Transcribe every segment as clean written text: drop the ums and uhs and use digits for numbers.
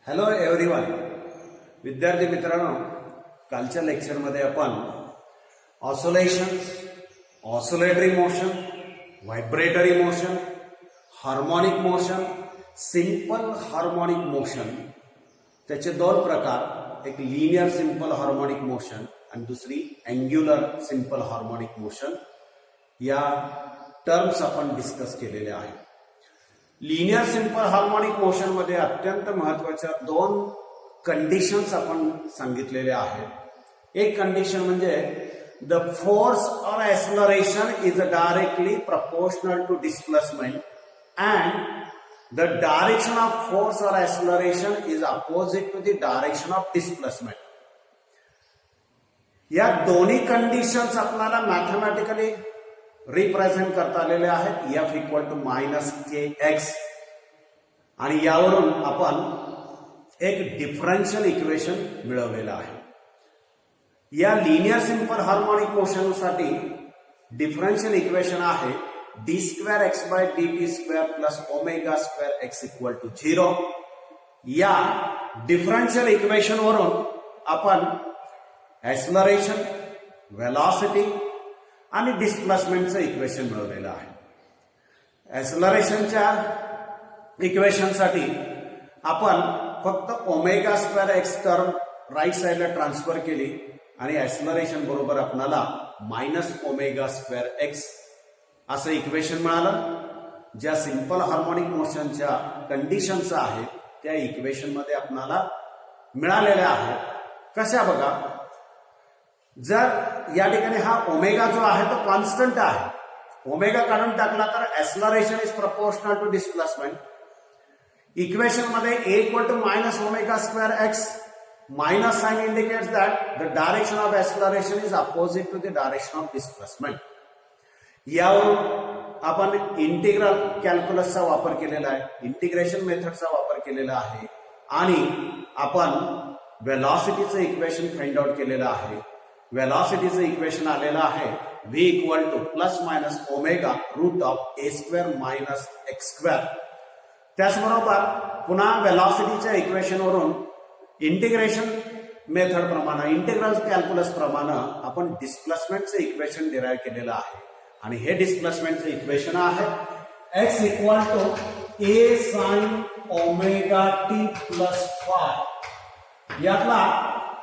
Hello everyone. विद्यार्थी मित्रांनो, कालच्या लेक्चरमध्ये आपण oscillations, oscillatory motion, vibratory motion, harmonic motion, simple harmonic motion, त्याचे दोन प्रकार, एक लिनियर सिंपल हार्मोनिक मोशन आणि दुसरी अँग्युलर सिंपल हार्मोनिक मोशन, या टर्म्स आपण डिस्कस केलेले आहेत. लिनियर सिंपल हार्मोनिक मोशन मध्ये अत्यंत महत्वाच्या दोन कंडिशन्स आपण सांगितलेले आहेत. एक कंडिशन म्हणजे the force or acceleration is directly proportional to displacement and the direction of force or acceleration is opposite to the direction of displacement. या दोन्ही कंडिशन्स आपल्याला मॅथमॅटिकली रिप्रेझेंट करता आलेले आहेत. F equal to minus K X, आणि यावरून आपण एक डिफरन्शियल इक्वेशन मिळवलेलं आहे. या लिनियर सिंपल हार्मोनिक मोशन साठी डिफरन्शियल इक्वेशन आहे D square X by D T square plus omega square x equal to 0. या डिफरन्शियल इक्वेशन वरून आपण एक्सलरेशन, वेलॉसिटी आणि डिस्प्लेसमेंटचं इक्वेशन मिळवलेलं आहे. एक्सलरेशनच्या इक्वेशनसाठी आपण फक्त omega square X term right साइडला ट्रान्सफर केली आणि एक्सलरेशन बरोबर आपल्याला मायनस ओमेगा स्क्वेअर एक्स असं इक्वेशन मिळालं. ज्या सिंपल हार्मोनिक मोशनच्या कंडिशन्स आहेत त्या इक्वेशन मध्ये आपल्याला मिळालेल्या आहेत. कशा बघा, जर या ठिकाणी हा ओमेगा जो आहे तो कॉन्स्टंट आहे, ओमेगा काढून टाकला तर acceleration is proportional to displacement. Equation मध्ये a equal to minus omega square x, minus sine indicates that the direction of acceleration is opposite to the direction of displacement. यावरून आपण इंटिग्रल कॅल्क्युलसचा वापर केलेला आहे, इंटिग्रेशन मेथडचा वापर केलेला आहे आणि आपण वेलॉसिटीचं इक्वेशन फाइंड आउट केलेलं आहे. वेलॉसिटीचं इक्वेशन आलेलं आहे v equal to plus minus omega root of a square minus x square. त्याचबरोबर पुन्हा वेलॉसिटीच्या इक्वेशनवरून इंटिग्रेशन मेथड प्रमाणे, इंटिग्रल कॅल्क्युलस प्रमाणे आपण डिस्प्लेसमेंटचं इक्वेशन डिराईव्ह केलेलं आहे. आणि हे डिस्प्लेसमेंटचं इक्वेशन आहे x equal to a sine omega t plus phi. यातला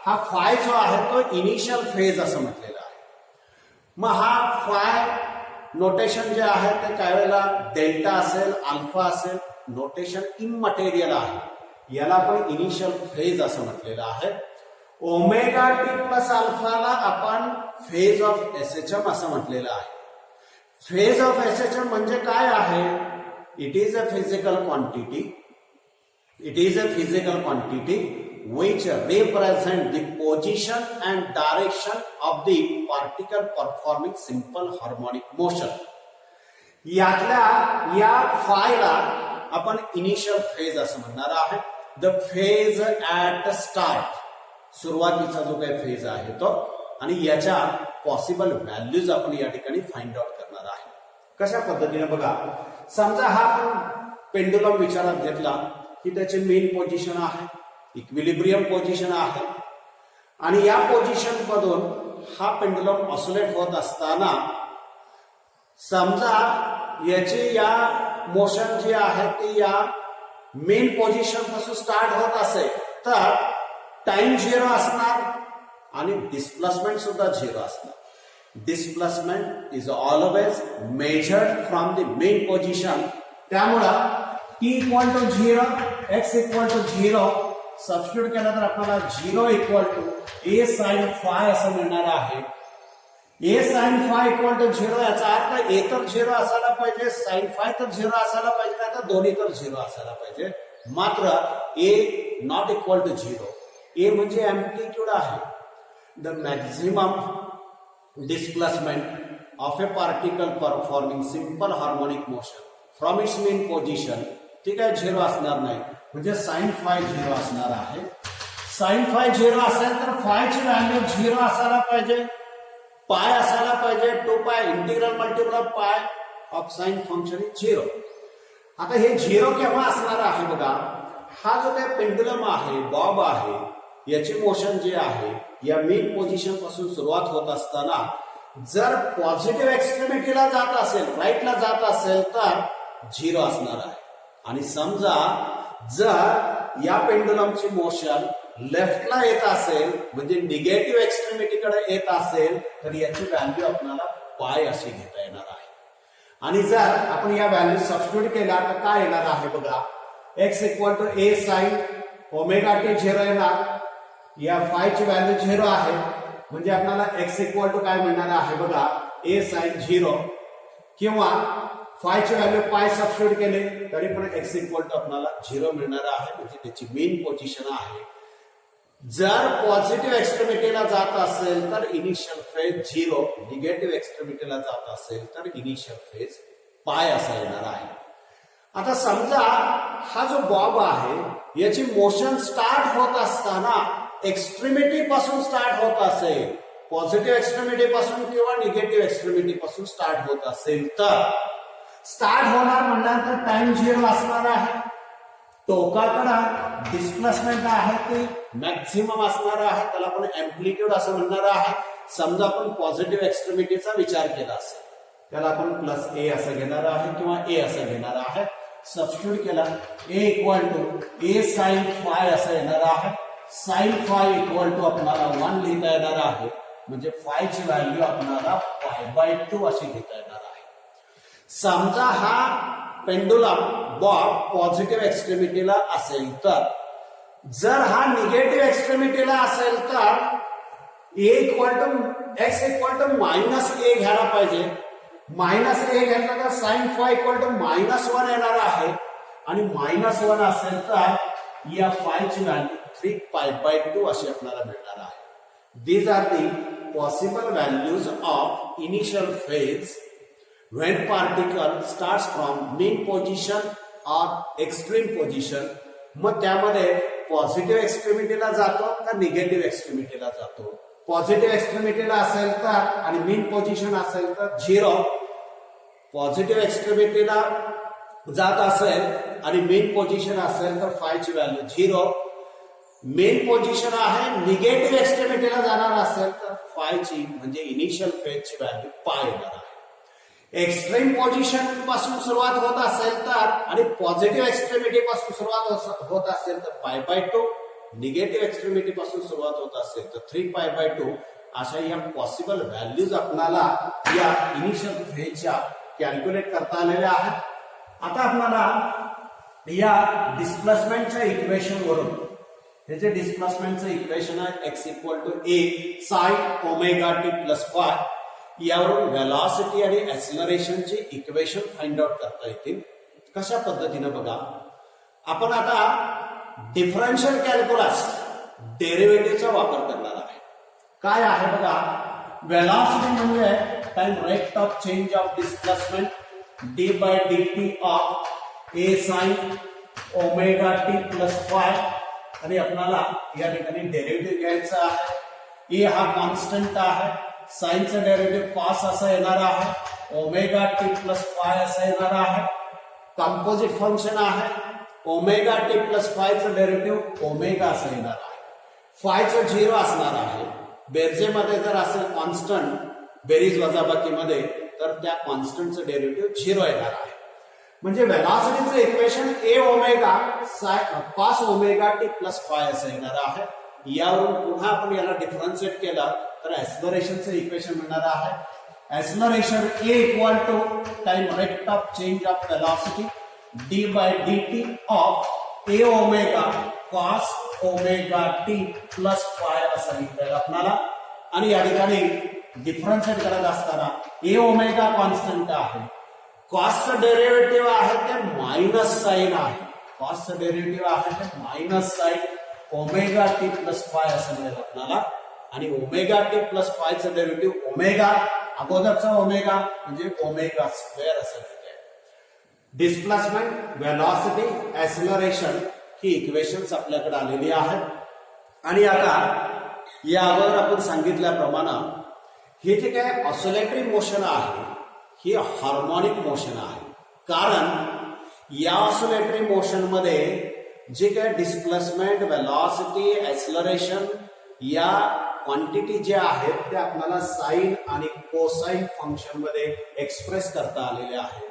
हा फाय जो आहे तो इनिशियल फेज असं म्हटलेला आहे. मग हा फाय नोटेशन जे आहे ते काय वेळेला डेल्टा असेल, अल्फा असेल, नोटेशन इमटेरियल आहे. याला आपण इनिशियल फेज असं म्हटलेलं आहे. ओमेगा टी प्लस अल्फाला आपण फेज ऑफ एसएचएम असं म्हटलेलं आहे. फेज ऑफ एसएचएम म्हणजे काय आहे? It is a physical quantity, it is a physical quantity which represent the position and direction of the particle performing simple harmonic motion. यातल्या या फायला आपण इनिशियल फेज असं म्हणणार आहे. द फेज ऍट स्टार्ट, सुरुवातीचा जो काही फेज आहे तो, आणि याच्या पॉसिबल व्हॅल्यूज आपण या ठिकाणी फाइंड आउट करणार आहे. कशा पद्धतीने बघा, समजा हा आपण पेंडुलम विचारात घेतला की त्याचे मेन पोझिशन आहे, इक्विलिब्रियम पोझिशन आहे, आणि या पोझिशन मधून हा पेंडुलम ऑसिलेट होत असताना समजा याची या मोशन जी आहे ती या मेन पोझिशन पासून स्टार्ट होत असेल तर टाइम 0 असणार आणि डिस्प्लेसमेंट सुद्धा 0 असणार. Displacement is always measured from the mean position. त्यामुळं t equal to 0, x equal to 0 substitute केला तर आपल्याला 0 equal to a sine phi असं मिळणार आहे. A sine phi equal to 0 याचा अर्थ ए तर 0 असायला पाहिजे, साइन फाय तर 0 असायला पाहिजे, नाही तर दोन्ही तर 0 असायला पाहिजे. मात्र ए नॉट इक्वल टू 0. ए म्हणजे एम्प्लिट्यूड आहे. The maximum displacement of A particle performing simple harmonic motion from its main position, ठीक आहे, 0 असणार नाही, म्हणजे साइन फाय 0 असणार आहे. साइन फाय 0 असेल तर फायची व्हॅल्यू 0 असायला पाहिजे, पाय असायला पाहिजे, 2 पाय इंटिग्रल मल्टिपल ऑफ पाय ऑफ साइन फंक्शन इज 0. आता हे 0 केव्हा असणार आहे बघा, हा जो काय पेंडुलम आहे, बॉब आहे, याची मोशन जे आहे या मेन पोझिशन पासून सुरुवात होत असताना जर पॉझिटिव्ह एक्स्ट्रीमिटीला जात असेल, राईटला जात असेल तर 0 असणार आहे. आणि समजा जर या पेंडुलमची मोशन लेफ्टला येत असेल म्हणजे निगेटिव्ह एक्स्ट्रीमिटीकडे येत असेल तर याची व्हॅल्यू आपल्याला पाय अशी घेता येणार आहे. आणि जर आपण या व्हॅल्यू सबस्टिट्यूट केला तर काय येणार आहे बघा, x equal to a sine omega t 0 येणार. या फायची व्हॅल्यू 0 आहे म्हणजे आपल्याला x इक्वल टू काय मिळणार आहे बघा, a साइन 0 किंवा फायची व्हॅल्यू पाय सबस्टिट्यूट केले तरी पण x इक्वल टू आपल्याला 0 मिळणार आहे. म्हणजे त्याची मेन पोझिशन आहे. जर पॉझिटिव्ह एक्स्ट्रीमिटीला जात असेल तर इनिशियल फेज 0, निगेटिव्ह एक्स्ट्रीमिटीला जात असेल तर इनिशियल फेज पाय असा येणार आहे. आता समजा हा जो बॉब आहे याची मोशन स्टार्ट होत असताना एक्स्ट्रीमिटी पासून स्टार्ट होत असेल, पॉझिटिव्ह एक्स्ट्रीमिटी पासून किंवा निगेटिव्ह एक्स्ट्रीमिटी पासून स्टार्ट होत असेल तर स्टार्ट होणार म्हणल्यानंतर टाइम 0 असणार आहे. टोकाकडे डिस्प्लेसमेंट आहे ते मॅक्झिमम असणार आहे, त्याला आपण अँप्लिट्यूड असं म्हणणार आहे. समजा आपण पॉझिटिव्ह एक्स्ट्रीमिटीचा विचार केला असेल त्याला आपण प्लस ए असं घेणार आहे किंवा ए असं घेणार आहे. सबस्टिट्यूट केला a equal to a sine phi असं येणार आहे. साइन फाय इक्वल टू आपल्याला 1 लिहिता येणार आहे. म्हणजे फायची व्हॅल्यू आपल्याला π/2 अशी घेता येणार आहे. समजा हा पेंडुलम बॉब पॉझिटिव्ह एक्स्ट्रीमिटीला असेल तर, जर हा निगेटिव्ह एक्स्ट्रीमिटीला असेल तर a equal to x equal to -a घ्यायला पाहिजे. -a घेतला तर साइन फाय इक्वल टू -1 येणार आहे. आणि -1 असेल तर या फायची व्हॅल्यू 3π/2 अशी आपल्याला मिळणार आहे. These are the possible values of initial phase when particle starts from mean position or extreme position. मग त्यामध्ये पॉझिटिव्ह एक्स्ट्रीमिटीला जातो का निगेटिव्ह एक्स्ट्रीमिटीला जातो. पॉझिटिव्ह एक्स्ट्रीमिटीला असेल तर आणि मीन पोझिशन असेल तर 0, पॉझिटिव्ह एक्स्ट्रीमिटीला जात असेल आणि मेन पोझिशन असेल तर फायची व्हॅल्यू 0. मेन पोझिशन आहे निगेटिव्ह एक्स्ट्रीमिटीला जाणार असेल तर फायची म्हणजे इनिशियल फेजची व्हॅल्यू पाय येणार आहे. एक्स्ट्रीम पोझिशन पासून सुरुवात होत असेल तर आणि पॉझिटिव्ह एक्स्ट्रीमिटी पासून सुरुवात होत असेल तर π/2, निगेटिव्ह एक्स्ट्रीमिटी पासून सुरुवात होत असेल तर 3π/2. अशा या पॉसिबल व्हॅल्यूज आपल्याला या इनिशियल फेजच्या कॅल्क्युलेट करता आलेल्या आहेत. आता आपल्याला या डिस्प्लेसमेंटच्या इक्वेशन वरून, हे जे डिस्प्लेसमेंटचं इक्वेशन आहे x equal to a sine omega t plus phi, यावरून व्हेलॉसिटी आणि ऍक्सिलरेशनचे इक्वेशन फाइंड आउट करता येतील. कशा पद्धतीने बघा, आपण आता डिफरन्शियल कॅल्क्युलस डेरिव्हेटिव्हचा वापर करणार आहे. काय आहे बघा, व्हेलॉसिटी म्हणजे time rate of change of displacement d/dt of a sine omega t plus five. आणि आपल्याला या ठिकाणी डेरिव्हेटिव्ह घ्यायचा आहे. ए हा कॉन्स्टंट आहे, साइनचं डेरिव्हेटिव्ह कॉस असं येणार आहे, ओमेगा टी प्लस फाय असं येणार आहे. कंपोजिट फंक्शन आहे, ओमेगा टी प्लस फायचं डेरिव्हेटिव्ह ओमेगा असं येणार आहे. फायचं 0 असणार आहे. बेरजेमध्ये जर असेल कॉन्स्टंट बेरीज वजाबाकीमध्ये तर त्या कॉन्स्टंटचं डेरिव्हेटिव्ह 0 येणार आहे. म्हणजे व्हेलॉसिटीचं equation a omega cos omega t plus phi असं येणार आहे. यावरून पुन्हा आपण याला डिफरन्शिएट केला तर ऍक्सिलरेशनचं इक्वेशन मिळणार आहे. Acceleration a equal to time rate of change of velocity d/dt of a omega cos omega t plus phi असं लिहिता येईल आपल्याला. आणि या ठिकाणी डिफरन्शिएट करत असताना ए ओमेगा कॉन्स्टंट आहे, कॉसचं डेरिव्हेटिव्ह आहे ते मायनस साइन आहे, कॉसचं डेरिव्हेटिव्ह आहे ते minus sine omega t plus phi असं मिळेल आपल्याला. आणि ओमेगा टी प्लस फायचं डेरिव्हेटिव्ह ओमेगा, अगोदरचा ओमेगा म्हणजे ओमेगा स्क्वेअर असं मिळेल. डिस्प्लेसमेंट, व्हेलॉसिटी, ऍक्सिलरेशन ही इक्वेशन्स आपल्याकडे आलेली आहेत. आणि आता या अगोदर आपण सांगितल्याप्रमाणे हे जे काय ऑसिलेटरी मोशन आहे ही हार्मोनिक मोशन आहे. कारण या ऑसिलेटरी मोशन मध्ये जे काय डिस्प्लेसमेंट, वेलॉसिटी, एक्सलरेशन या क्वांटिटी जे आहेत ते आपल्याला साइन आणि कोसाइन फंक्शन मध्ये एक्सप्रेस करता आलेले आहे.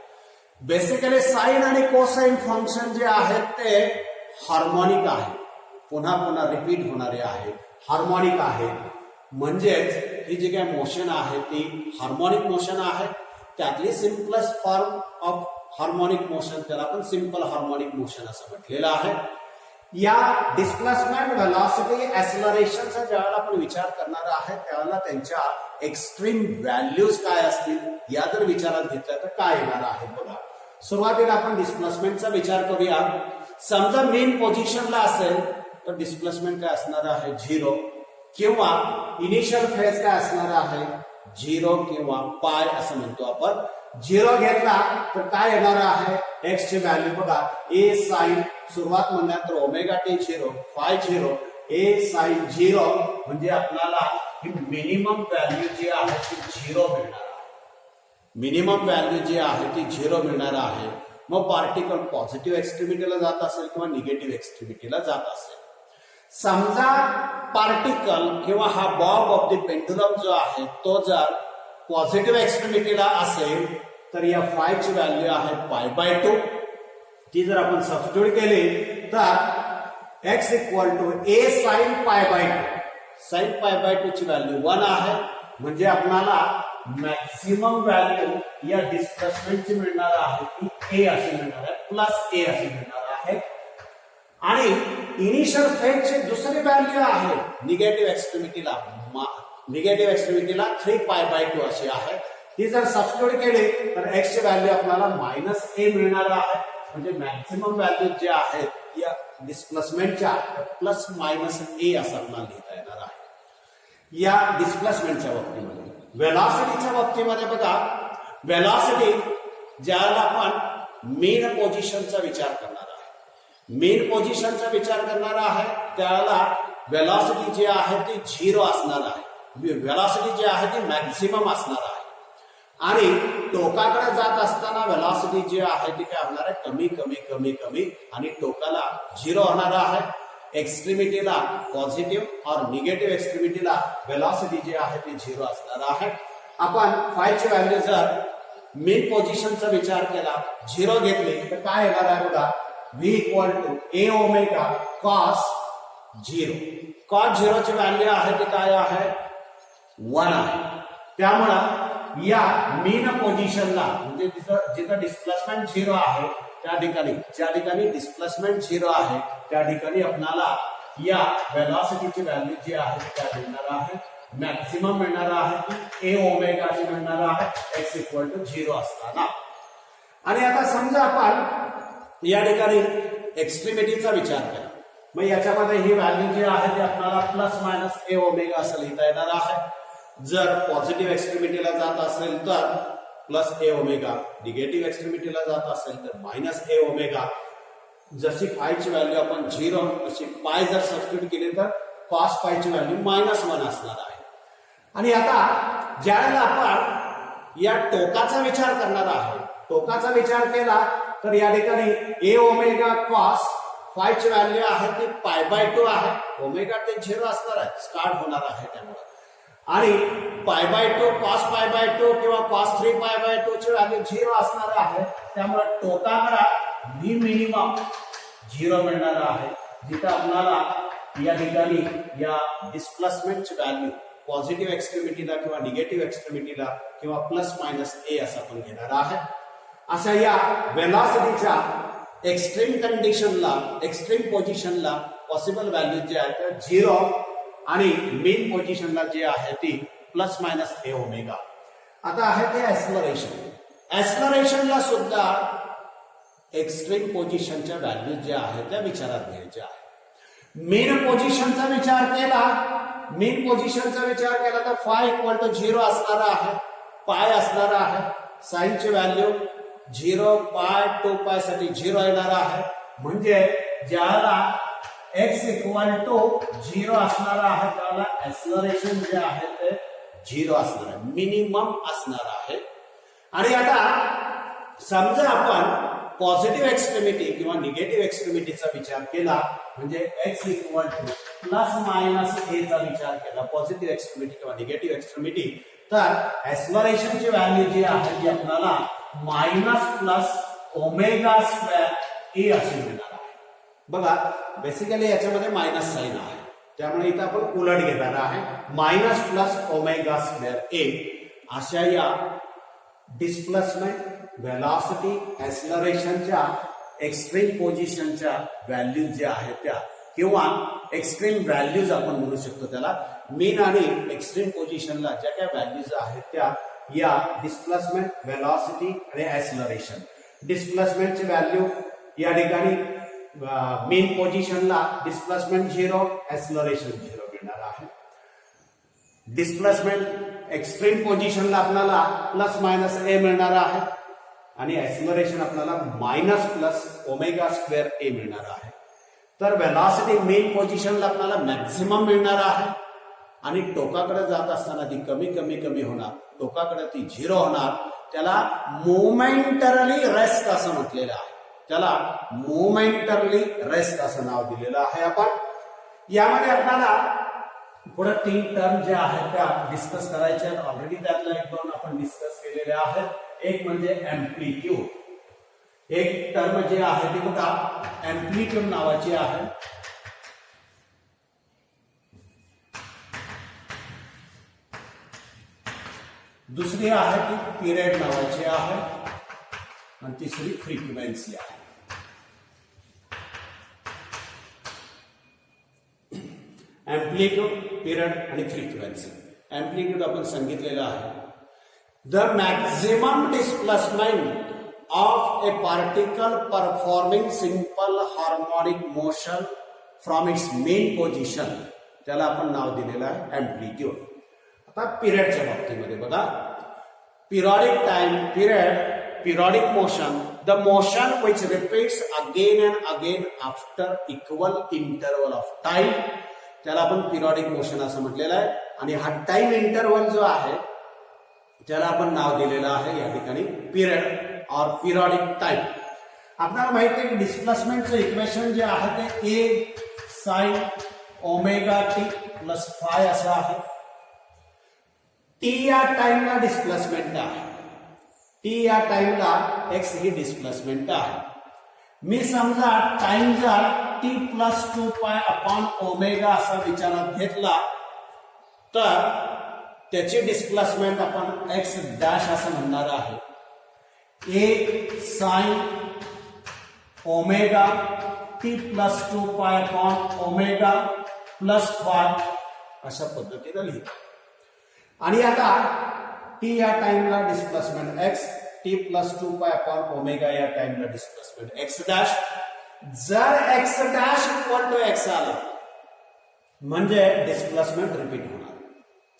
बेसिकली साइन आणि कोसाइन फंक्शन जे आहेत ते हार्मोनिक आहे, पुन्हा पुन्हा रिपीट होणारे आहे, हार्मोनिक आहे. म्हणजेच ही जी काही मोशन आहे ती हार्मोनिक मोशन आहे. त्यातली simplest form of harmonic motion त्याला आपण सिंपल हार्मोनिक मोशन असं म्हटलेलं आहे. या डिस्प्लेसमेंट, वेलॉसिटी, एक्सलरेशनचा ज्यावेळेला आपण विचार करणार आहे त्यावेळेला त्यांच्या एक्स्ट्रीम व्हॅल्यूज काय असतील या जर विचारात घेतल्या तर काय येणार आहे बघा. सुरुवातीला आपण डिस्प्लेसमेंटचा विचार करूया. समजा मेन पोझिशनला असेल तर डिस्प्लेसमेंट काय असणार आहे 0 किंवा इनिशियल फेज काय असणार आहे 0 किंवा पाय असं म्हणतो आपण. 0 घेतला तर काय येणार आहे एक्स ची व्हॅल्यू बघा ए साइन, सुरुवात म्हणल्यानंतर ओमेगा टी 0, फाय 0, ए साइन 0 म्हणजे आपल्याला ही मिनिमम व्हॅल्यू जी आहे ती 0 मिळणार आहे. मिनिमम व्हॅल्यू जी आहे ती 0 मिळणार आहे. मग पार्टिकल पॉझिटिव्ह एक्स्ट्रीमिटीला जात असेल किंवा निगेटिव्ह एक्स्ट्रीमिटीला जात असेल. समजा पार्टिकल किंवा हा बॉब ऑफ द पेंडुलम जो आहे तो जर पॉझिटिव्ह एक्स्ट्रीमिटीला असेल तर या फायची व्हॅल्यू आहे π/2. ती जर आपण सबस्टिट्यूट केली तर x equal to a sin π/2. sin π/2 ची व्हॅल्यू 1 आहे. म्हणजे आपल्याला मॅक्सिमम व्हॅल्यू या डिस्प्लेसमेंटची मिळणार आहे ती a अशी मिळणार आहे, प्लस a अशी मिळणार आहे. आणि इनिशियल फेजची दुसरी व्हॅल्यू आहे निगेटिव्ह एक्स्ट्रीमिटीला 3π/2 अशी आहे. ती जर सबस्टिट्यूट केली तर x ची व्हॅल्यू आपल्याला -a मिळणार आहे. म्हणजे मॅक्सिमम व्हॅल्यू जे आहेत या डिस्प्लेसमेंटच्या प्लस मायनस a असं आपल्याला लिहिता येणार आहे या डिस्प्लेसमेंटच्या बाबतीमध्ये. वेलॉसिटीच्या बाबतीमध्ये बघा, वेलॉसिटी ज्याला आपण मेन पोझिशनचा विचार करणार आहे, मेन पोझिशनचा विचार करणार आहे त्याला वेलॉसिटी जी आहे ती 0 असणार आहे. वेलॉसिटी जी आहे ती मॅक्सिमम असणार आहे. आणि टोकाकडे जात असताना वेलॉसिटी जी आहे ती काय होणार आहे कमी कमी कमी कमी आणि टोकाला 0 होणार आहे. एक्स्ट्रीमिटीला पॉझिटिव्ह और निगेटिव्ह एक्स्ट्रीमिटीला वेलॉसिटी जी आहे ती 0 असणार आहे. आपण फायची व्हॅल्यू जर मेन पोझिशनचा विचार केला 0 घेतली तर काय येणार आहे बघा v equal to a omega cos 0. cos 0 ची व्हॅल्यू आहे ती काय आहे 1 आहे. त्यामुळं या मेन पोझिशनला म्हणजे जिथं डिस्प्लेसमेंट 0 आहे त्या ठिकाणी, ज्या ठिकाणी डिस्प्लेसमेंट 0 आहे त्या ठिकाणी आपल्याला या वेलॉसिटीची व्हॅल्यू जी आहे त्या मिळणार आहे, मॅक्सिमम मिळणार आहे a ओमेगा ची मिळणार आहे x इक्वल टू 0 असताना. आणि आता समजा आपण या ठिकाणी एक्स्ट्रीमिटीचा विचार केला, मग याच्यामध्ये ही व्हॅल्यू जी आहे ती आपल्याला प्लस मायनस a ओमेगा असं लिहिता येणार आहे. जर पॉझिटिव्ह एक्स्ट्रीमिटीला जात असेल तर प्लस a ओमेगा, निगेटिव्ह एक्स्ट्रीमिटीला जात असेल तर मायनस a ओमेगा. जशी फायची व्हॅल्यू आपण 0 तशी पाय जर सबस्टिट्यूट केली तर कॉस पायची व्हॅल्यू -1 असणार आहे. आणि आता ज्यावेळेला आपण या टोकाचा विचार करणार आहे, टोकाचा विचार केला तर या ठिकाणी a ओमेगा कॉस फायची व्हॅल्यू आहे ती π/2 आहे. ओमेगा ते 0 असणार आहे, स्टार्ट होणार आहे त्यामुळे. आणि π/2 cos π/2 किंवा cos 3π/2 ची व्हॅल्यू 0 असणार आहे. त्यामुळे टोकाकडे v मिनिमम 0 मिळणार आहे. जिथे आपल्याला या ठिकाणी या डिस्प्लेसमेंटची व्हॅल्यू पॉझिटिव्ह एक्स्ट्रीमिटीला किंवा निगेटिव्ह एक्स्ट्रीमिटीला किंवा प्लस मायनस a असं आपण घेणार आहे. अशा या वेलॉसिटीच्या एक्स्ट्रीम कंडिशनला, एक्स्ट्रीम पोझिशनला पॉसिबल व्हॅल्यू जी आहे तर 0 आणि मेन पोझिशनला जी आहे ती प्लस मायनस a ओमेगा. आता आहे ते एक्सलरेशन. एक्सलरेशनला सुद्धा एक्स्ट्रीम पोझिशनच्या व्हॅल्यू ज्या आहेत त्या विचारात घ्यायच्या आहेत. मेन पोझिशनचा विचार केला, मेन पोझिशनचा विचार केला तर फाय इक्वल टू 0 असणार आहे, पाय असणार आहे. साईनची व्हॅल्यू 0 पाय 2 पाय साठी 0 येणार आहे. म्हणजे ज्याला x इक्वल टू 0 असणार आहे त्याला एक्सलरेशन जे आहे ते 0 असणार आहे, मिनिमम असणार आहे. आणि आता समजा आपण पॉझिटिव्ह एक्स्ट्रीमिटी किंवा निगेटिव्ह एक्स्ट्रीमिटीचा विचार केला म्हणजे x equal to plus minus a चा विचार केला पॉझिटिव्ह एक्स्ट्रीमिटी किंवा निगेटिव्ह एक्स्ट्रीमिटी तर एक्सलरेशनची व्हॅल्यू जी आहे ती आपल्याला मायनस प्लस ओमेगा स्क्वेअर ए अशी मिळणार आहे. बघा बेसिकली याच्यामध्ये मायनस साइन आहे त्यामुळे इथं आपण उलट घेणार आहे मायनस प्लस ओमेगा स्क्वेअर ए अशा या डिस्प्लेसमेंट व्हेलॉसिटी एक्सलरेशनच्या एक्स्ट्रीम पोझिशनच्या व्हॅल्यूज ज्या आहेत त्या किंवा एक्स्ट्रीम व्हॅल्यूज आपण म्हणू शकतो त्याला मीन आणि एक्स्ट्रीम पोझिशनला ज्या काय व्हॅल्यूज आहेत त्या या डिस्प्लेसमेंट व्हेलॉसिटी आणि एक्सलरेशन डिस्प्लेसमेंटची व्हॅल्यू या ठिकाणी मीन पोझिशनला डिस्प्लेसमेंट 0 एक्सलरेशन 0 मिळणार आहे. डिस्प्लेसमेंट एक्स्ट्रीम पोझिशनला आपल्याला प्लस मायनस ए मिळणार आहे आणि एक्सलरेशन आपल्याला मायनस प्लस ओमेगा स्क्वेअर ए मिळणार आहे. तर व्हेलॉसिटी मीन पोझिशनला आपल्याला मॅक्झिमम मिळणार आहे आणि टोकाकडे जात असताना ती कमी कमी कमी होणार टोकाकडे ती 0 होणार त्याला मोमेंटरली रेस्ट असं म्हटलेलं आहे त्याला मोमेंटरली रेस्ट असं नाव दिलेलं आहे. आपण यामध्ये आपल्याला पुढे 3 टर्म ज्या आहेत त्या डिस्कस करायच्या आहेत ऑलरेडी त्यातल्या 1-2 आपण डिस्कस केलेल्या आहेत. एक म्हणजे एम्प्लिट्यूड एक टर्म जे आहे ती बघा एम्प्लिट्यूड नावाची आहे. दुसरी आहे ती पिरियड नावाची आहे आणि तिसरी फ्रिक्वेन्सी आहे. एम्प्लिट्यूड पिरियड आणि फ्रिक्वेन्सी. एम्प्लिट्यूड आपण सांगितलेलं आहे the maximum displacement of A particle performing simple harmonic motion from its main position त्याला आपण नाव दिलेलं आहे एम्प्लिट्यूड. आता पिरियडच्या बाबतीमध्ये बघा periodic time period periodic motion the motion which repeats again and again after equal interval of time त्याला आपण periodic motion असं म्हटलेलं आहे आणि हा टाइम इंटरवल जो आहे त्याला आपण नाव दिलेलं आहे या ठिकाणी पिरियड और पिरियडिक टाइम. आपल्याला माहिती आहे की डिस्प्लेसमेंटचं इक्वेशन जे आहे ते a sine omega t plus phi असं आहे. टी या टाइमला डिस्प्लेसमेंट आहे टी या टाइमला एक्स ही डिस्प्लेसमेंट आहे. मी समजा टाइम जर T plus 2 pi upon omega असा विचारात घेतला तर त्याची डिस्प्लेसमेंट आपण एक्स डॅश असं म्हणणार आहे. A sine omega t plus 2 pi upon omega plus 5 अशा पद्धतीने लिहितो. आणि आता टी या टाइमला displacement x T plus 2 pi upon omega या टाइमला डिस्प्लेसमेंट एक्स डॅश. जर x dash equal to x आला म्हणजे डिस्प्लेसमेंट रिपीट होणार.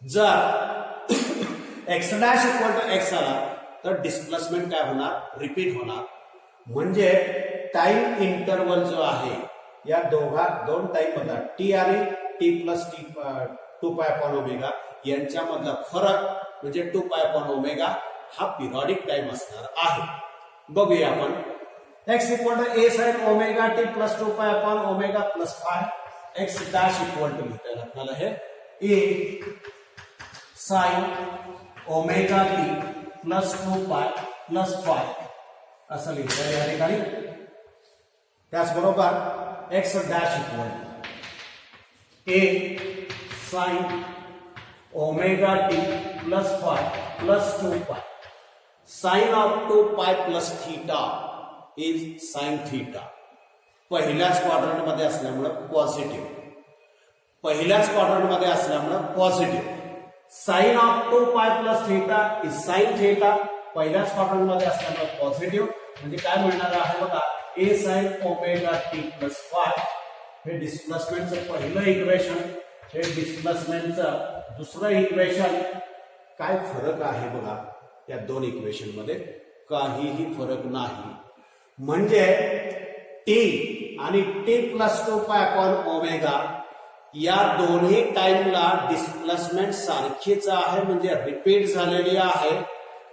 जर x dash equal to x आला तर डिस्प्लेसमेंट काय होणार रिपीट होणार. म्हणजे टाइम इंटरवल जो आहे या दोन टाइम मधला टी आणि T plus 2 pi upon omega यांच्यामधला फरक म्हणजे 2 पाय अपॉन ओमेगा हा पिरियडिक टाइम असणार आहे. बघूया आपण x equal to a sine omega t plus 2 pi upon omega plus 5 x dash equal to लिहिता येईल आपल्याला हे a sine omega t plus 2 pi plus 5 असं लिहिता येईल या ठिकाणी. त्याचबरोबर x dash equal to a sine omega t plus 5 plus 2 pi sine of 2 pi plus theta is sine theta. पहिल्याच क्वाड्रंट मध्ये असल्यामुळे पॉझिटिव्ह पहिल्याच क्वाड्रंट मध्ये असल्यामुळे positive sign of 2 pi plus theta is sine theta. पहिल्याच quadrant मध्ये असल्यामुळे positive म्हणजे काय मिळणार आहे बघा ए साइन ओमेगा टी प्लस 5 हे डिस्प्लेसमेंटचं पहिलं इक्वेशन हे डिस्प्लेसमेंटचं दुसरं इक्वेशन. काय फरक आहे बघा या दोन इक्वेशन मध्ये काहीही फरक नाही. म्हणजे टी आणि T plus 2 pi upon omega या दोन्ही टाइमला डिस्प्लेसमेंट सारखीच आहे म्हणजे रिपीट झालेली आहे.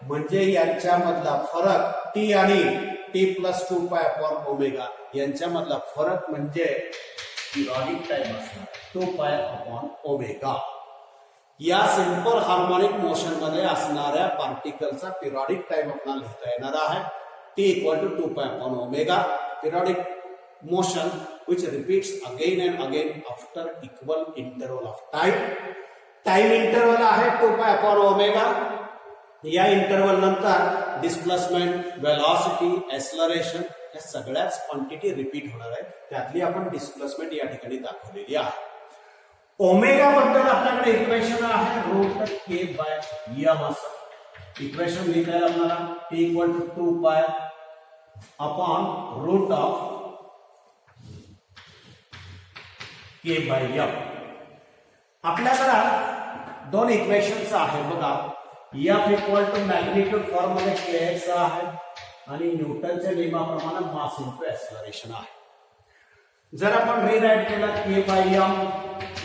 म्हणजे यांच्यामधला फरक टी आणि T plus 2 pi upon omega यांच्यामधला फरक म्हणजे पिरियडिक टाइम असणार 2 पाय अपॉन ओमेगा. या सिंपल हार्मोनिक मोशन मध्ये असणाऱ्या पार्टिकलचा पिरियडिक टाइम आपल्याला लिहिता येणार आहे T equal to 2 pi upon omega. Periodic motion which repeats again and again after equal interval of time. Time interval आहे 2 पाय अपॉन ओमेगा. या interval नंतर डिस्प्लेसमेंट, वेलॉसिटी, एक्सेलरेशन या सगळ्याच क्वांटिटी रिपीट होणार आहे. त्यातली आपण डिस्प्लेसमेंट या ठिकाणी दाखवलेली आहे. ओमेगा बद्दल आपल्याकडे इक्वेशन आहे रूट के बाय एम असं इक्वेशन लिहिता येईल आपल्याला t equal to 2 pi upon root of k by m. आपल्याकडे दोन इक्वेशन्स आहे बघा. F equal to magnitude form मध्ये के एक्स आहे आणि न्यूटनच्या नियमाप्रमाणे मास इंटू एक्सेलरेशन आहे. जर आपण रिराइट केला k by m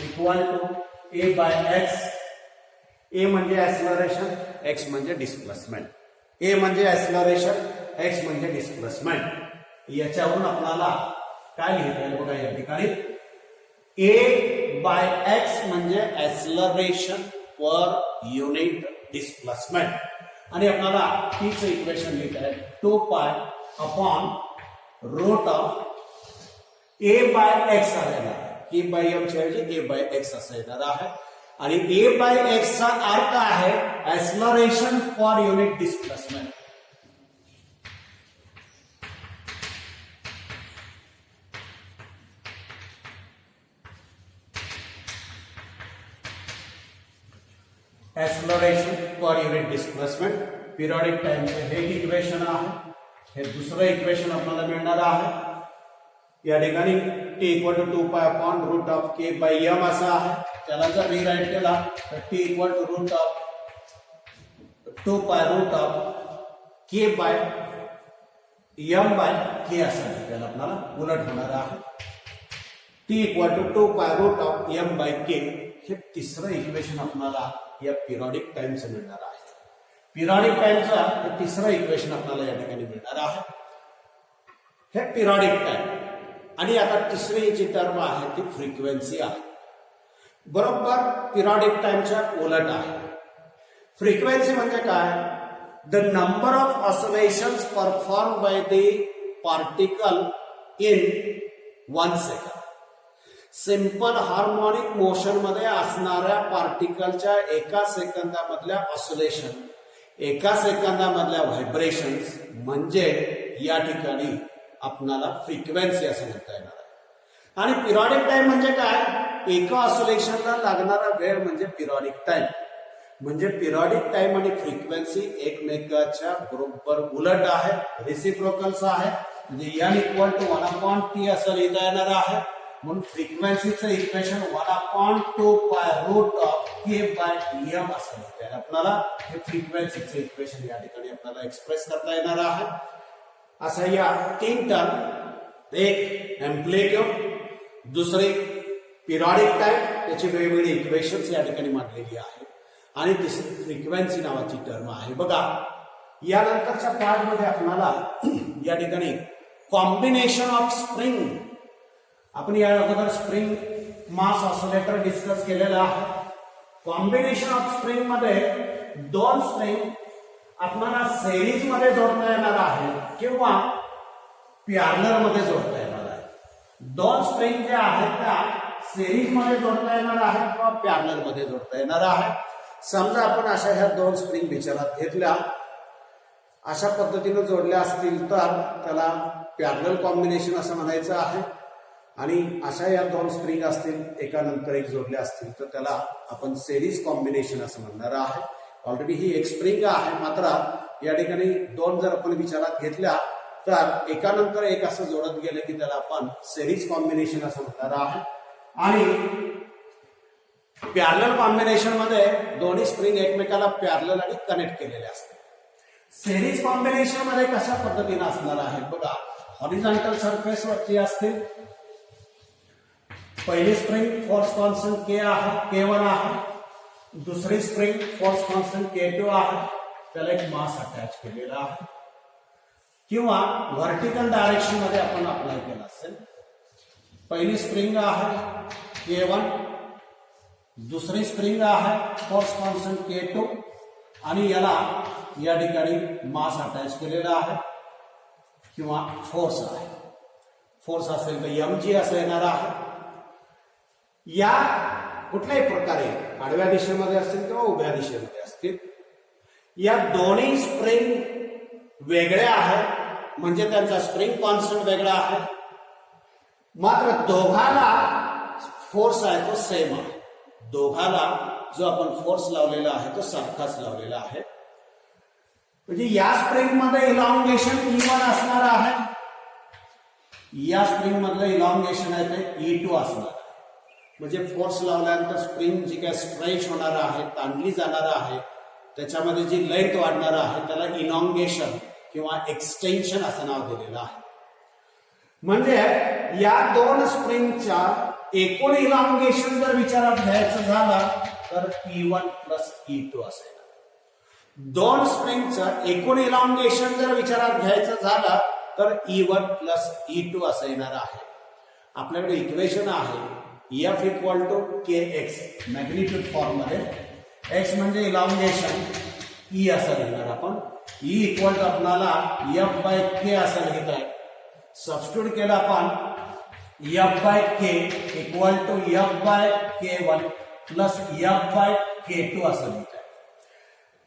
equal to a by x. A म्हणजे एक्सेलरेशन, एक्स म्हणजे डिस्प्लेसमेंट. ए म्हणजे एक्सेलरेशन, एक्स म्हणजे डिस्प्लेसमेंट. याच्यावरून आपल्याला काय लिहिता येईल बघा या ठिकाणी ए बाय एक्स म्हणजे एक्सेलरेशन पर युनिट डिस्प्लेसमेंट आणि आपल्याला तीच इक्वेशन लिहिता येईल 2 pi upon root of a by x आलेला आहे. के बाय एम च्या ऐवजी ए बाय एक्स असं येणार आहे आणि ए बाय एक्स चा अर्थ आहे acceleration per unit displacement. Acceleration per unit displacement. Periodic टाइमचे हे इक्वेशन आहे. हे दुसरं इक्वेशन आपल्याला मिळणार आहे या ठिकाणी T equal to 2 pi upon root of k by m असं आहे. त्याला जर रिराइट केला तर t equal to root of 2 pi root of k by m by k असं त्याला आपल्याला उलट होणार आहे. T equal to 2 pi root of M by के. हे तिसरं इक्वेशन आपल्याला या पिरियडिक टाइमचं मिळणार आहे. पिरियडिक टाइमचा हे तिसरं इक्वेशन आपल्याला या ठिकाणी मिळणार आहे. हे पिरियडिक टाइम आणि आता तिसरी जी टर्म आहे ती फ्रिक्वेन्सी आहे. बरोबर पिरियडिक टाइमच्या उलट आहे. फ्रिक्वेन्सी म्हणजे काय? The number of oscillations perform by the particle in 1 second. Simple harmonic motion मध्ये असणाऱ्या पार्टिकलच्या एका सेकंदामधल्या ऑसिलेशन, एका सेकंदामधल्या व्हायब्रेशन्स म्हणजे या ठिकाणी आपणाला फ्रिक्वेन्सी असं म्हणता येणार आहे. आणि पिरियडिक टाइम म्हणजे काय? एका ऑसिलेशनला लागणारा वेळ म्हणजे पिरियडिक टाइम. म्हणजे पिरियडिक टाइम आणि फ्रिक्वेन्सी एकमेकाच्या बरोबर उलट आहे, रेसिप्रोकल्स आहे. म्हणजे एन इक्वल टू 1/t असं लिहिता येणार आहे. म्हणून फ्रिक्वेन्सीचं equation 1/2 pi root of k by m असं लिहिता येईल आपल्याला. हे फ्रिक्वेन्सीचं इक्वेशन या ठिकाणी आपल्याला एक्सप्रेस करता येणार आहे. असं या 3 टर्म, एक एम्प्लिट्यूड, दुसरे पिरियडिक टाइम, त्याची वेगवेगळी इक्वेशन्स या ठिकाणी मांडलेली आहे आणि तिसरी फ्रिक्वेन्सी नावाची टर्म आहे. बघा यानंतरच्या पार्ट मध्ये आपल्याला या ठिकाणी कॉम्बिनेशन ऑफ स्प्रिंग, आपण या अगोदर स्प्रिंग मास ऑसिलेटर डिस्कस केलेला आहे. कॉम्बिनेशन ऑफ स्प्रिंग मध्ये 2 स्प्रिंग आपल्याला सेरीज मध्ये जोडता येणार आहे किंवा पॅरलल मध्ये जोडता येणार आहे. 2 स्प्रिंग जे आहेत त्या सेरीज मध्ये जोडता येणार आहे किंवा पॅरलल मध्ये जोडता येणार आहे. समजा आपण अशा ह्या 2 स्प्रिंग विचारात घेतल्या, अशा पद्धतीने जोडल्या असतील तर त्याला पॅरलल कॉम्बिनेशन असं म्हणायचं आहे. आणि अशा या 2 स्प्रिंग असतील एकानंतर एक जोडल्या असतील तर त्याला आपण सेरीज कॉम्बिनेशन असं म्हणणार आहे. ऑलरेडी ही एक स्प्रिंग आहे, मात्र या ठिकाणी 2 जर आपण विचारात घेतल्या तर एकानंतर एक असं जोडत गेलं की त्याला आपण सेरीज कॉम्बिनेशन असं म्हणणार आहे. आणि पॅरलल कॉम्बिनेशन मध्ये दोन्ही स्प्रिंग एकमेकाला पॅरलल आणि कनेक्ट केलेले असतात. सेरीज कॉम्बिनेशन मध्ये कशा पद्धतीने असणार आहे बघा. हॉरिझॉन्टल सरफेस वरती असतील. पहिली स्प्रिंग फोर्स कॉन्स्टंट के आहे, K1 आहे. दुसरी स्प्रिंग फोर्स कॉन्स्टंट K2 आहे, त्याला एक मास अटॅच केलेला आहे. किंवा व्हर्टिकल डायरेक्शन मध्ये आपण अप्लाय केला असेल. पहिली स्प्रिंग आहे K1, दुसरी स्प्रिंग आहे फोर्स कॉन्स्टंट K2 आणि याला या ठिकाणी मास अटॅच केलेला आहे किंवा फोर्स आहे. फोर्स असेल तर mg असं येणार आहे. या कुठल्याही प्रकारे आडव्या दिशेमध्ये असतील किंवा उभ्या दिशेमध्ये असतील, या दोन्ही स्प्रिंग वेगळ्या आहेत म्हणजे त्यांचा स्प्रिंग कॉन्स्टंट वेगळा आहे, मात्र दोघाला फोर्स आहे तो सेम आहे. दोघाला जो आपण फोर्स लावलेला आहे तो सारखाच लावलेला आहे. म्हणजे या स्प्रिंग मध्ये इलॉंगेशन E1 असणार आहे, या स्प्रिंग मधलं इलॉंगेशन आहे ते E2 असणार आहे. म्हणजे फोर्स लावल्यानंतर स्प्रिंग जी काय स्ट्रेच होणार आहे, ताणली जाणार आहे, त्याच्यामध्ये जी लेंथ वाढणार आहे त्याला इलॉंगेशन किंवा एक्सटेन्शन असं नाव दिलेलं आहे. म्हणजे या दोन स्प्रिंगच्या एकूण इलॉंगेशन जर विचारात घ्यायचं झालं तर E1 प्लस E2 असेल. दोन स्प्रिंगचं एकूण इलॉंगेशन जर विचारात घ्यायचं झालं तर E1 प्लस E2 असं येणार आहे. आपल्याकडे इक्वेशन आहे F equal to KX magnitude form मध्ये. X म्हणजे इलॉंगेशन, E असं लिहिणार आपण. E इक्वल टू आपल्याला F बाय K असं लिहित आहे. सबस्टिट्यूट केलं आपण F by K equal to F by K1 plus F by K2 असं लिहित आहे.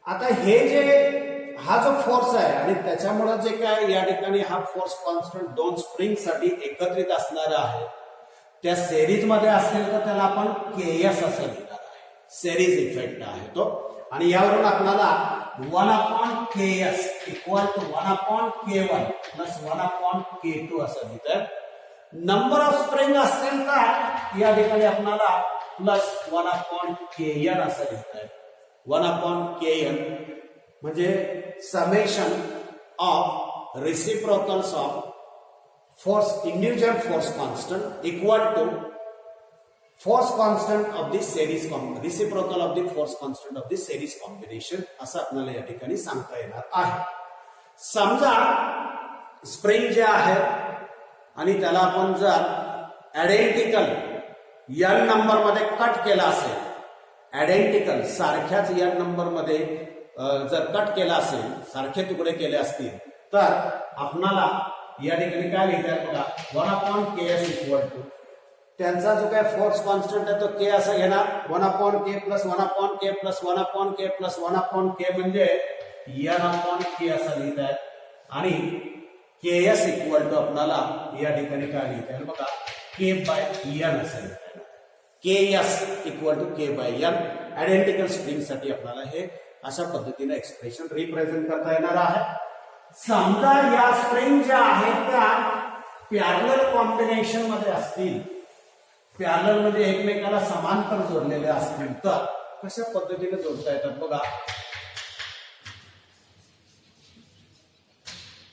आता हे जे हा जो फोर्स आहे आणि त्याच्यामुळे जे काय या ठिकाणी हा फोर्स कॉन्स्टंट दोन स्प्रिंग साठी एकत्रित असणार आहे, त्या सेरीज मध्ये असेल तर त्याला आपण KS असं लिहिणार आहे. सेरीज इफेक्ट आहे तो. आणि यावरून आपल्याला 1/KS equal to 1/K1 plus 1/K2 असं लिहितं. नंबर ऑफ स्प्रिंग असतील तर या ठिकाणी आपल्याला प्लस 1/KN असं लिहितं. 1/KN म्हणजे summation of reciprocals of force individual force constant equal to force constant of the series reciprocal of the force constant of the series combination असं आपल्याला या ठिकाणी सांगता येणार आहे. समजा स्प्रिंग जे आहे आणि त्याला आपण जर आयडेंटिकल n नंबर मध्ये कट केला असेल, आयडेंटिकल सारख्याच n नंबर मध्ये जर कट केला असेल, सारखे तुकडे केले असतील तर आपणाला या ठिकाणी काय लिहितात बघा 1/KS इक्वल टू त्यांचा जो काय फोर्स कॉन्स्टंट आहे तो K असं घेणार. 1/K plus 1/K plus 1/K plus 1/K म्हणजे n/K असं लिहित आहेत. आणि KS इक्वल टू आपल्याला या ठिकाणी काय लिहिता येईल बघा K बाय N असं लिहिता येईल. KS equal to K by N. Identical spring साठी आपल्याला हे अशा पद्धतीने एक्सप्रेशन रिप्रेझेंट करता येणार आहे. समजा या स्प्रिंग ज्या आहेत त्या पॅरलल कॉम्बिनेशन मध्ये असतील, पॅरलल म्हणजे एकमेकाला समांतर जोडलेले असतील तर कशा पद्धतीने जोडता येतात बघा.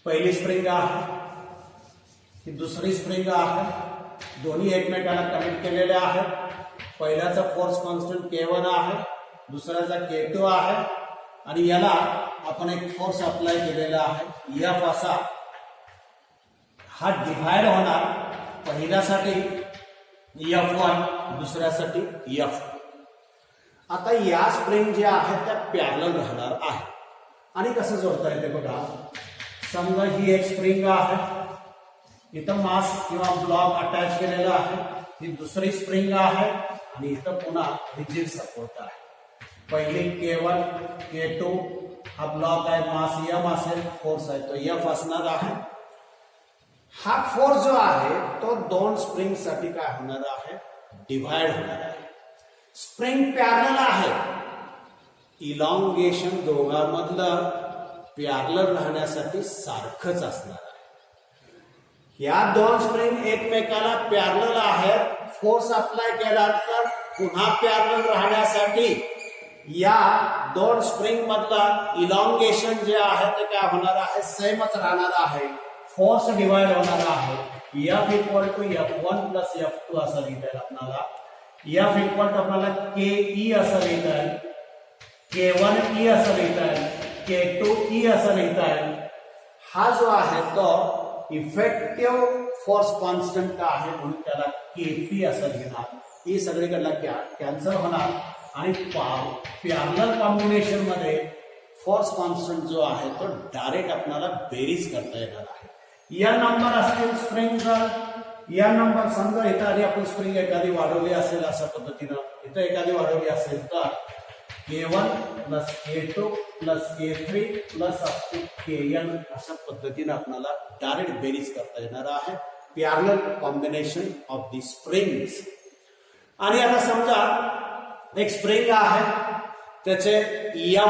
पहिली स्प्रिंग आहे, ही दुसरी स्प्रिंग आहे, दोन्ही एकमेकाला कनेक्ट केलेले आहेत. पहिल्याचा फोर्स कॉन्स्टंट K1 आहे, दुसऱ्याचा K2 आहे आणि याला आपण एक फोर्स अप्लाय केलेला आहे F असा. हा डिव्हाइड होणार, पहिल्यासाठी F1 दुसऱ्यासाठी F. आता या स्प्रिंग ज्या आहेत त्या पॅरलल राहणार आहे. आणि कसं जोडता येते बघा. समजा ही एक स्प्रिंग आहे, इथं मास किंवा ब्लॉक अटॅच केलेला आहे, ही दुसरी स्प्रिंग आहे आणि इथं पुन्हा रिजिड सपोर्ट आहे. पहिली K1 K2 हा ब्लॉक आहे, मास M असेल, फोर्स आहे तो F असणार आहे. हा फोर्स जो आहे तो दोन स्प्रिंग साठी काय होणार आहे, डिव्हाइड होणार आहे. स्प्रिंग पॅरलल आहे, इलॉंगेशन दोघांमधलं पॅरलल राहण्यासाठी सारखंच असणार आहे. या दोन स्प्रिंग एकमेकाला पॅरलल आहेत, फोर्स अप्लाय केल्यानंतर पुन्हा पॅरलल राहण्यासाठी या दोन स्प्रिंग मधला इलॉंगेशन जे आहे ते काय होणार आहे, सेमच राहणार आहे. फोर्स डिवाइड होणार आहे. F equal to F1 plus F2 असं लिहिता येईल आपल्याला. F इक्वल टू आपल्याला KE असं लिहिता येईल, K1E असं लिहिता येईल, K2E असं लिहिता येईल. हा जो आहे तो इफेक्टिव्ह फोर्स कॉन्स्टंट आहे म्हणून त्याला केपी असं घेणार. ही सगळीकडला कॅन्सल होणार आणि पॅरलल कॉम्बिनेशन मध्ये फोर्स कॉन्स्टंट जो आहे तो डायरेक्ट आपल्याला बेरीज करता येणार आहे. या नंबर असतील स्प्रिंगचा, या नंबर समजा इथं आधी आपण स्प्रिंग एखादी वाढवली असेल अशा पद्धतीनं, इथं एखादी वाढवली असेल तर K1 plus K2 plus K3 plus up to Kn अशा पद्धतीने आपल्याला डायरेक्ट बेरीज करता येणार आहे parallel combination of the springs. आणि आता समजा एक स्प्रिंग आहे, त्याचे m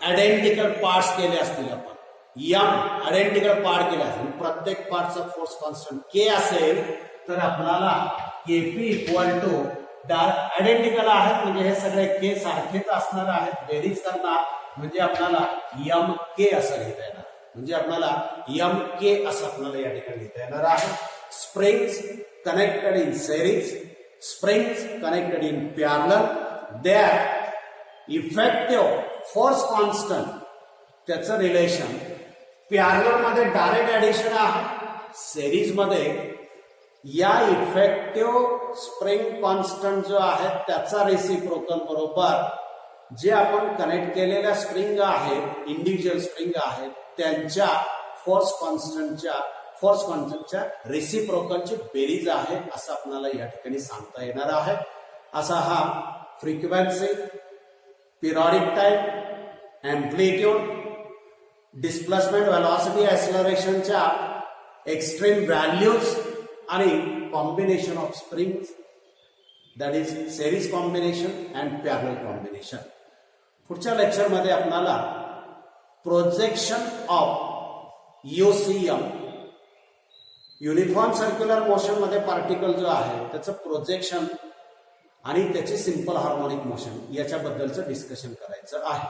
आयडेंटिकल पार्ट्स केले असतील, आपण m आयडेंटिकल पार्ट केले असतील, प्रत्येक पार्टचा फोर्स कॉन्स्टंट K असेल तर आपल्याला Kp इक्वल टू आयडेंटिकल आहेत म्हणजे हे सगळे K सारखेच असणार आहेत, बेरीज करणार म्हणजे आपल्याला mk असं लिहिता येणार. म्हणजे आपल्याला mk असं आपल्याला या ठिकाणी लिहिता येणार आहे. Springs connected in series, springs connected in parallel, their effective force constant त्याचं रिलेशन पॅरलल मध्ये डायरेक्ट ऍडिशन आहे, सिरीज मध्ये या इफेक्टिव्ह स्प्रिंग कॉन्स्टंट जो आहे त्याचा रेसिप्रोकल बरोबर जे आपण कनेक्ट केलेल्या स्प्रिंग आहेत, इंडिव्हिज्युअल स्प्रिंग आहेत त्यांच्या फोर्स कॉन्स्टंटच्या रेसिप्रोकलची बेरीज आहे असं आपल्याला या ठिकाणी सांगता येणार आहे. असा हा frequency, periodic time, amplitude, displacement, velocity, एक्सेलरेशनच्या एक्स्ट्रीम व्हॅल्यूज आणि combination of springs, that is series combination and parallel combination. पुढच्या लेक्चरमध्ये आपल्याला projection of UCM, uniform circular motion मध्ये पार्टिकल जो आहे त्याचं प्रोजेक्शन आणि त्याची सिंपल हार्मोनिक मोशन याच्याबद्दलचं डिस्कशन करायचं आहे.